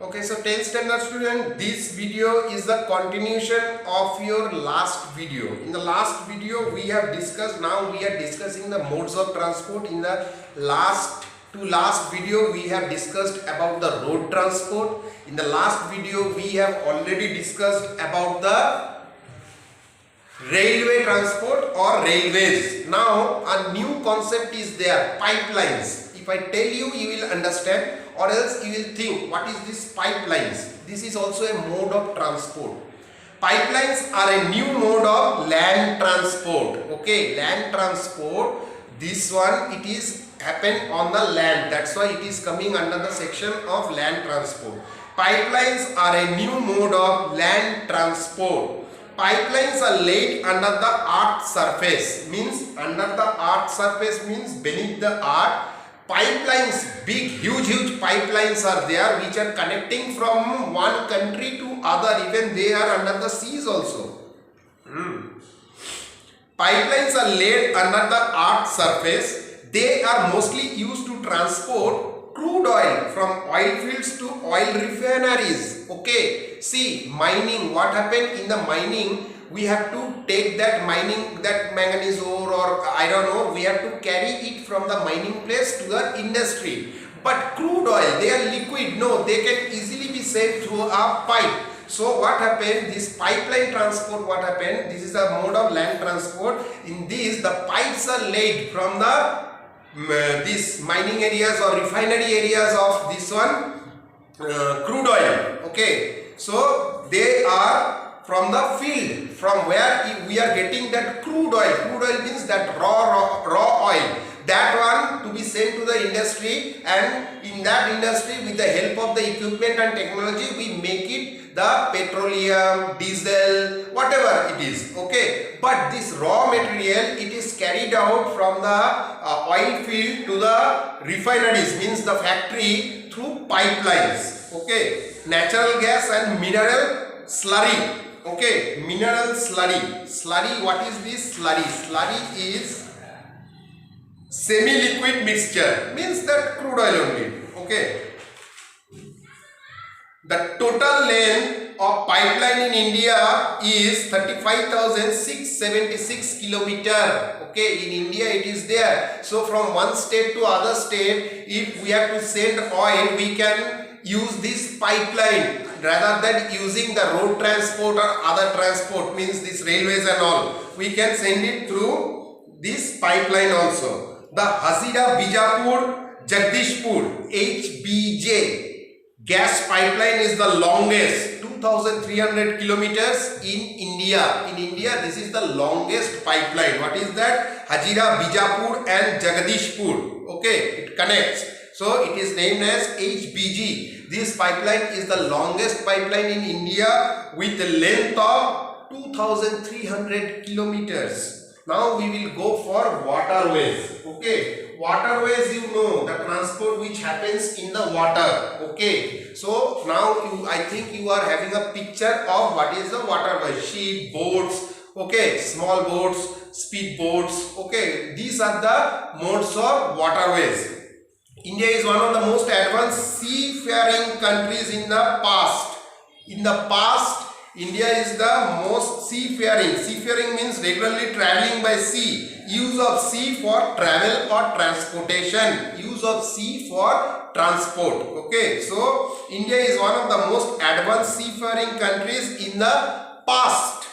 Okay, so 10th standard student, this video is the continuation of your last video. In the last video we have discussed, now we are discussing the modes of transport. In the last video we have discussed about the road transport. In the last video we have already discussed about the railway transport or railways. Now a new concept is there, pipelines. If I tell you, you will understand, or else you will think what is this pipelines. This is also a mode of transport. Pipelines are a new mode of land transport. Okay, land transport, this one it is happen on the land, that's why it is coming under the section of land transport. Pipelines are a new mode of land transport. Pipelines are laid under the earth surface, means under the earth surface means beneath the earth. Pipelines, big huge pipelines are there which are connecting from one country to other, even they are under the seas also. Pipelines are laid under the earth's surface. They are mostly used to transport crude oil from oil fields to oil refineries. Okay, see, mining, what happened in the mining, we have to take that mining, that manganese ore or iron ore, we have to carry it from the mining place to the industry. But crude oil, they are liquid, no, they can easily be sent through a pipe. So what happened, this pipeline transport, what happened, this is a mode of land transport. In this, the pipes are laid from the these mining areas or refinery areas of this one crude oil. Okay, so they are from the field, from where we are getting that crude oil. Crude oil means that raw oil, that one to be sent to the industry, and in that industry, with the help of the equipment and technology, we make it the petroleum, diesel, whatever it is. Okay, but this raw material, it is carried out from the oil field to the refineries, means the factory, through pipelines. Okay, natural gas and mineral slurry. Okay, mineral slurry. Slurry, what is this slurry? Slurry is semi-liquid mixture, means that crude oil only. Okay, the total length of pipeline in India is 35,676 kilometer. Okay, in India it is there. So from one state to other state, if we have to send oil, we can use this pipeline rather than using the road transport or other transport, means this railways and all. We can send it through this pipeline also. The Hazira Bijapur Jagdishpur HBJ gas pipeline is the longest, 2,300 kilometers in India. In India, this is the longest pipeline. What is that? Hazira Bijapur and Jagdishpur. Okay, it connects. So it is named as HBG. This pipeline is the longest pipeline in India with a length of 2,300 kilometers. Now we will go for waterways. Okay, waterways, you know, the transport which happens in the water. Okay, so now I think you are having a picture of what is the waterway. Ship, boats, okay, small boats, speed boats. Okay, these are the modes of waterways. India is one of the most advanced seafaring countries in the past. In the past, India is the most seafaring. Seafaring means regularly traveling by sea. Use of sea for travel or transportation. Use of sea for transport. Okay, so India is one of the most advanced seafaring countries in the past.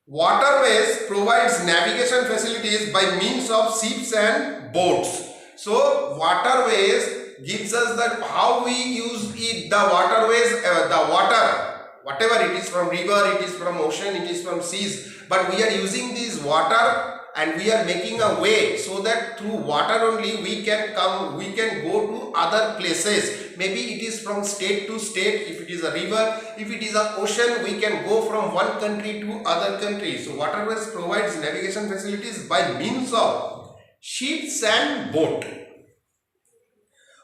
Waterways provides navigation facilities by means of ships and boats. So waterways gives us that how we use it, the waterways, the water, whatever it is, from river, it is from ocean, it is from seas, but we are using this water and we are making a way so that through water only we can come, we can go to other places. Maybe it is from state to state, if it is a river, if it is an ocean, we can go from one country to other country. So waterways provides navigation facilities by means of ships and boat.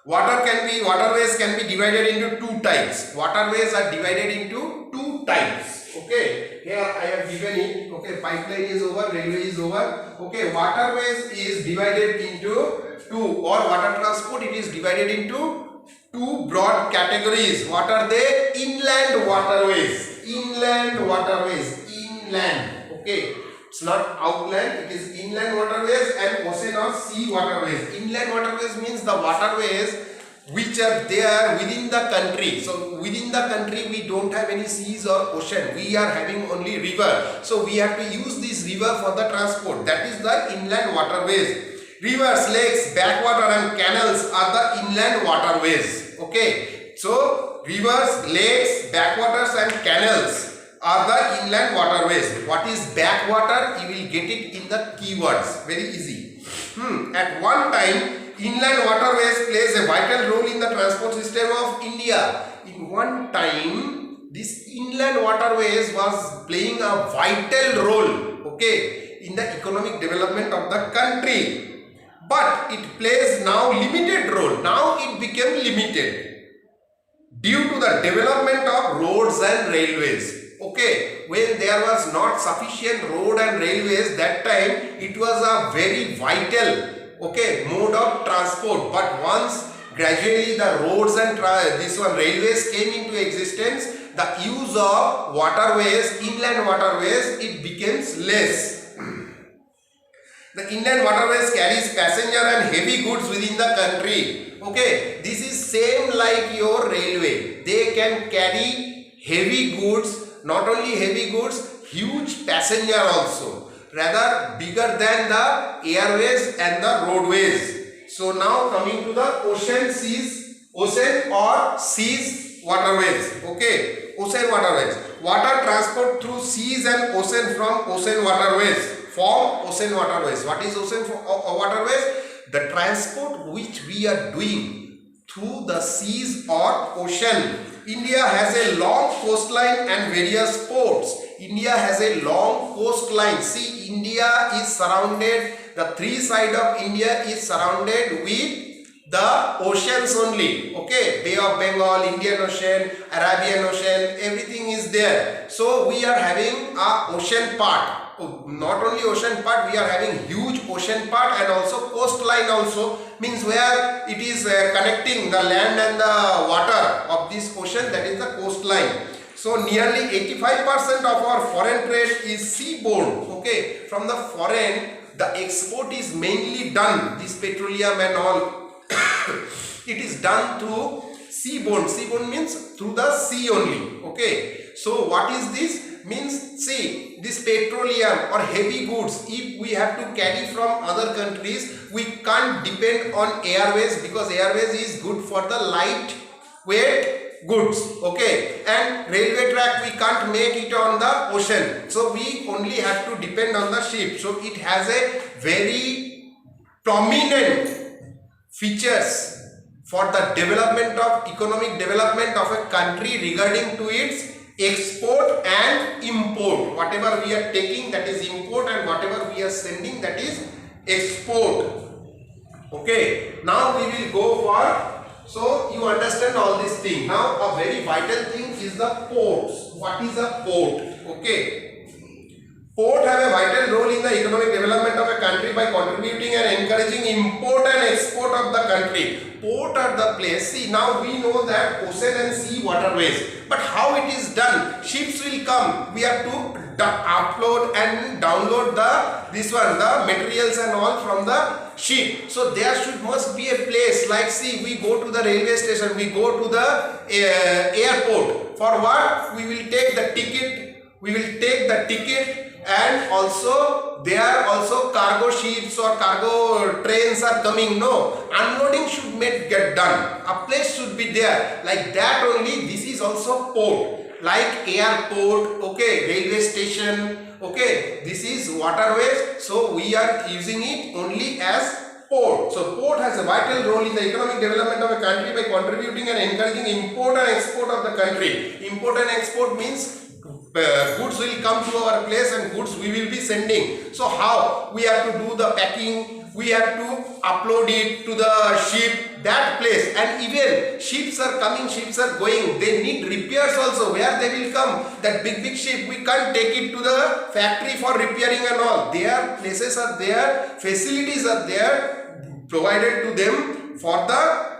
Waterways can be divided into two types. Waterways are divided into two types. Okay, here I have given it. Okay, pipeline is over, railway is over. Okay, waterways is divided into two, or water transport, it is divided into two broad categories. What are they? Inland waterways. Inland waterways. Inland. Okay. It's not outland. It is inland waterways and ocean or sea waterways. Inland waterways means the waterways which are there within the country. So within the country we don't have any seas or ocean. We are having only river. So we have to use this river for the transport. That is the inland waterways. Rivers, lakes, backwater and canals are the inland waterways. Okay. So rivers, lakes, backwaters and canals are the inland waterways. What is backwater? You will get it in the keywords. Very easy. At one time, inland waterways plays a vital role in the transport system of India. In one time, this inland waterways was playing a vital role, okay, in the economic development of the country. But it plays now limited role. Now it became limited due to the development of roads and railways. Okay, when there was not sufficient road and railways, that time it was a very vital, okay, mode of transport. But once gradually the roads and railways came into existence, the use of waterways, inland waterways, it becomes less. The inland waterways carries passenger and heavy goods within the country. Okay, this is same like your railway. They can carry heavy goods. Not only heavy goods, huge passenger also, rather bigger than the airways and the roadways. So now coming to the ocean or seas waterways. Okay, ocean waterways. Water transport through seas and ocean from ocean waterways. Form ocean waterways. What is ocean waterways? The transport which we are doing through the seas or ocean. India has a long coastline and various ports. India has a long coastline. See, India is surrounded, the three sides of India is surrounded with the oceans only. Okay, Bay of Bengal, Indian Ocean, Arabian Ocean, everything is there. So we are having a ocean part. Not only ocean part, we are having huge ocean part and also coastline also, means where it is connecting the land and the water of this ocean, that is the coastline. So nearly 85% of our foreign trade is seaborne. Okay, from the foreign, the export is mainly done, this petroleum and all, it is done through seaborne. Seaborne means through the sea only. Okay, so what is this? Means, see, this petroleum or heavy goods, if we have to carry from other countries, we can't depend on airways, because airways is good for the lightweight goods. Okay, and railway track we can't make it on the ocean, so we only have to depend on the ship. So it has a very prominent features for the development of economic development of a country regarding to its export and import. Whatever we are taking, that is import, and whatever we are sending, that is export. Okay, now we will go for, so you understand all this thing. Now a very vital thing is the ports. What is a port? Okay, port have a vital role in the economic development of a country by contributing and encouraging import and export of the country. Port are the place. See, now we know that ocean and sea waterways, but how it is done? Ships will come. We have to upload and download the materials and all from the ship. So there must be a place, like, see, we go to the railway station, we go to the airport. For what? We will take the ticket. And also there are also cargo ships or cargo trains are coming. No, unloading should get done. A place should be there. Like that only, this is also port. Like airport, okay, railway station, okay, this is waterways. So we are using it only as port. So port has a vital role in the economic development of a country by contributing and encouraging import and export of the country. Import and export means goods will come to our place and goods we will be sending. So how? We have to do the packing, we have to upload it to the ship, that place. And even ships are coming, ships are going, they need repairs also. Where they will come? That big ship, we can't take it to the factory for repairing and all. Their places are there, facilities are there provided to them for the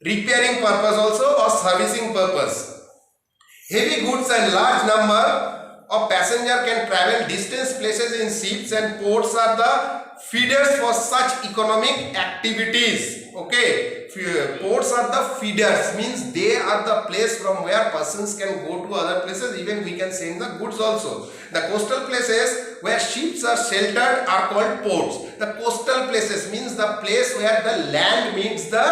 repairing purpose also or servicing purpose. Heavy goods and large number of passenger can travel distance places in ships, and ports are the feeders for such economic activities. Okay, ports are the feeders, means they are the place from where persons can go to other places. Even we can send the goods also. The coastal places where ships are sheltered are called ports. The coastal places means the place where the land meets the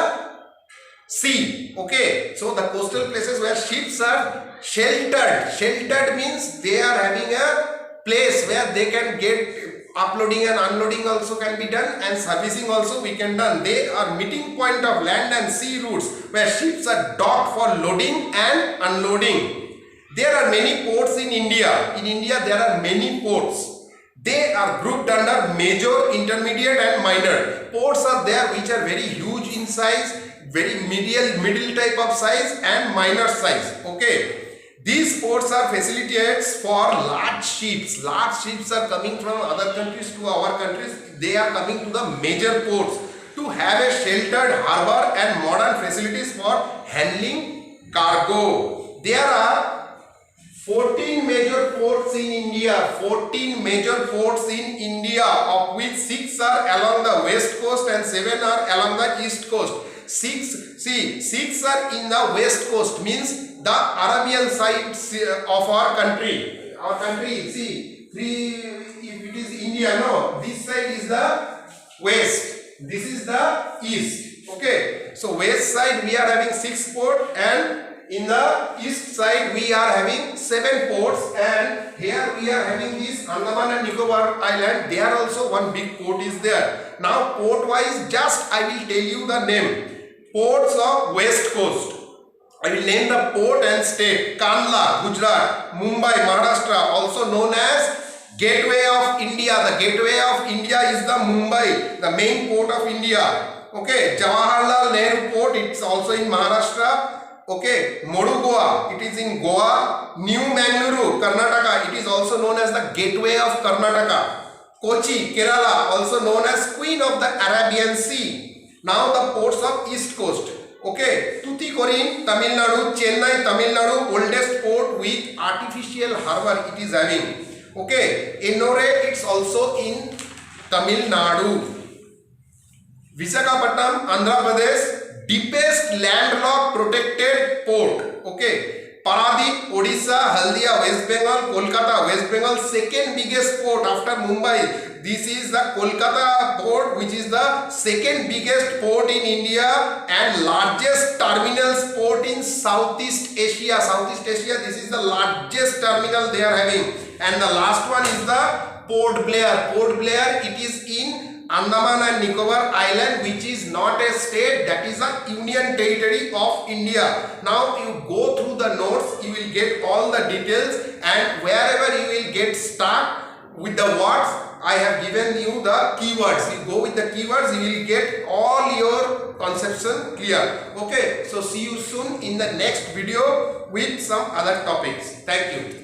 sea. Okay, so the coastal places where ships are sheltered means they are having a place where they can get uploading and unloading also can be done, and servicing also we can done. They are meeting point of land and sea routes where ships are docked for loading and unloading. There are many ports in India. In India there are many ports. They are grouped under major, intermediate and minor. Ports are there which are very huge in size, very middle type of size and minor size. Okay, these ports are facilities for large ships. Large ships are coming from other countries to our countries. They are coming to the major ports to have a sheltered harbor and modern facilities for handling cargo. There are 14 major ports in India. 14 major ports in India, of which 6 are along the west coast and 7 are along the east coast. 6 are in the west coast, means the Arabian side of our country. Our country, see, if it is India, no, this side is the west, this is the east. Okay, so west side we are having 6 ports, and in the east side we are having 7 ports, and here we are having this Andaman and Nicobar Island. There also one big port is there. Now port wise, just I will tell you the name. Ports of west coast. I will name the port and state. Kandla, Gujarat. Mumbai, Maharashtra, also known as Gateway of India. The Gateway of India is the Mumbai, the main port of India. Okay, Jawaharlal Nehru Port, it's also in Maharashtra. Okay, Morugua, it is in Goa. New Mangaluru, Karnataka, it is also known as the Gateway of Karnataka. Kochi, Kerala, also known as Queen of the Arabian Sea. Now the ports of east coast. Okay, Tuticorin, Tamil Nadu, Chennai, Tamil Nadu, oldest port with artificial harbor it is having. Okay, Ennore, it's also in Tamil Nadu. Visakhapatnam, Andhra Pradesh, deepest landlocked protected port. Okay, Paradip, Odisha, Haldia, West Bengal, Kolkata, West Bengal, second biggest port after Mumbai. This is the Kolkata port, which is the second biggest port in India and largest terminals port in Southeast Asia. Southeast Asia, this is the largest terminal they are having. And the last one is the Port Blair. Port Blair, it is in Andaman and Nicobar Island, which is not a state, that is a union territory of India. Now you go through the notes, you will get all the details, and wherever you will get stuck with the words, I have given you the keywords. You go with the keywords, you will get all your conception clear. Okay, so see you soon in the next video with some other topics. Thank you.